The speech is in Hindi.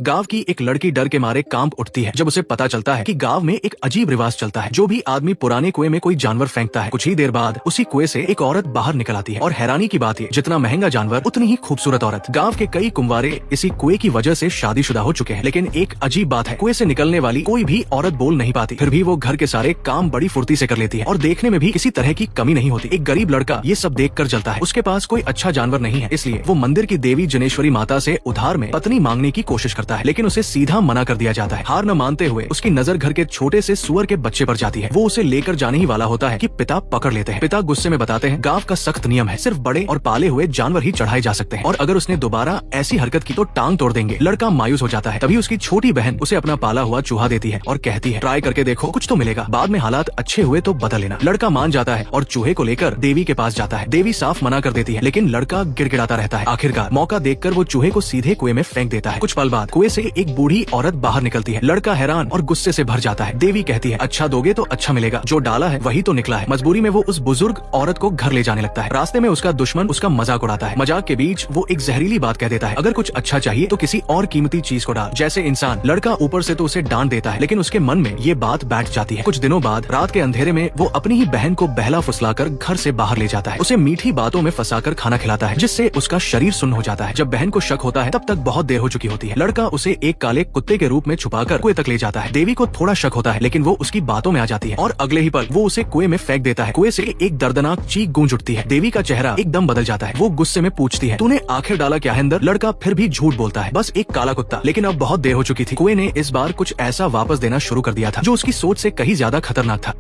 गांव की एक लड़की डर के मारे कांप उठती है जब उसे पता चलता है कि गांव में एक अजीब रिवाज चलता है। जो भी आदमी पुराने कुएं में कोई जानवर फेंकता है, कुछ ही देर बाद उसी कुएं से एक औरत बाहर निकल आती है। और हैरानी की बात है, जितना महंगा जानवर उतनी ही खूबसूरत औरत। गाँव के कई कुंवारे इसी कुएं की वजह से शादीशुदा हो चुके हैं, लेकिन एक अजीब बात है, कुएं से निकलने वाली कोई भी औरत बोल नहीं पाती। फिर भी वो घर के सारे काम बड़ी फुर्ती से कर लेती है और देखने में भी किसी तरह की कमी नहीं होती। एक गरीब लड़का ये सब देख कर जलता है। उसके पास कोई अच्छा जानवर नहीं है, इसलिए वो मंदिर की देवी जनेश्वरी माता से उधार में पत्नी मांगने की कोशिश करता है, लेकिन उसे सीधा मना कर दिया जाता है। हार न मानते हुए उसकी नजर घर के छोटे से सुअर के बच्चे पर जाती है। वो उसे लेकर जाने ही वाला होता है कि पिता पकड़ लेते हैं। पिता गुस्से में बताते हैं, गांव का सख्त नियम है, सिर्फ बड़े और पाले हुए जानवर ही चढ़ाए जा सकते हैं और अगर उसने दोबारा ऐसी हरकत की तो टांग तोड़ देंगे। लड़का मायूस हो जाता है। तभी उसकी छोटी बहन उसे अपना पाला हुआ चूहा देती है और कहती है, ट्राई करके देखो, कुछ तो मिलेगा, बाद में हालात अच्छे हुए तो बदल लेना। लड़का मान जाता है और चूहे को लेकर देवी के पास जाता है। देवी साफ मना कर देती है, लेकिन लड़का गिड़गिड़ाता रहता है। आखिरकार मौका देखकर वो चूहे को सीधे कुएं में फेंक देता है। कुछ पल बाद कुएं से एक बूढ़ी औरत बाहर निकलती है। लड़का हैरान और गुस्से से भर जाता है। देवी कहती है, अच्छा दोगे तो अच्छा मिलेगा, जो डाला है वही तो निकला है। मजबूरी में वो उस बुजुर्ग औरत को घर ले जाने लगता है। रास्ते में उसका दुश्मन उसका मजाक उड़ाता है। मजाक के बीच वो एक जहरीली बात कह देता है, अगर कुछ अच्छा चाहिए तो किसी और कीमती चीज को डाल, जैसे इंसान। लड़का ऊपर से तो उसे डांट देता है, लेकिन उसके मन में ये बात बैठ जाती है। कुछ दिनों बाद रात के अंधेरे में वो अपनी ही बहन को बहला फुसलाकर घर से बाहर ले जाता है। उसे मीठी बातों में फंसाकर खाना खिलाता है, जिससे उसका शरीर सुन्न हो जाता है। जब बहन को शक होता है तब तक बहुत देर हो चुकी होती है। लड़का उसे एक काले कुत्ते के रूप में छुपाकर कुएं तक ले जाता है। देवी को थोड़ा शक होता है, लेकिन वो उसकी बातों में आ जाती है और अगले ही पल वो उसे कुएं में फेंक देता है। कुएं से एक दर्दनाक चीख गूंज उठती है। देवी का चेहरा एकदम बदल जाता है। वो गुस्से में पूछती है, तूने आखिर डाला क्या है अंदर? लड़का फिर भी झूठ बोलता है, बस एक काला कुत्ता। लेकिन अब बहुत देर हो चुकी थी। कुएं ने इस बार कुछ ऐसा वापस देना शुरू कर दिया था जो उसकी सोच से कहीं ज्यादा खतरनाक था।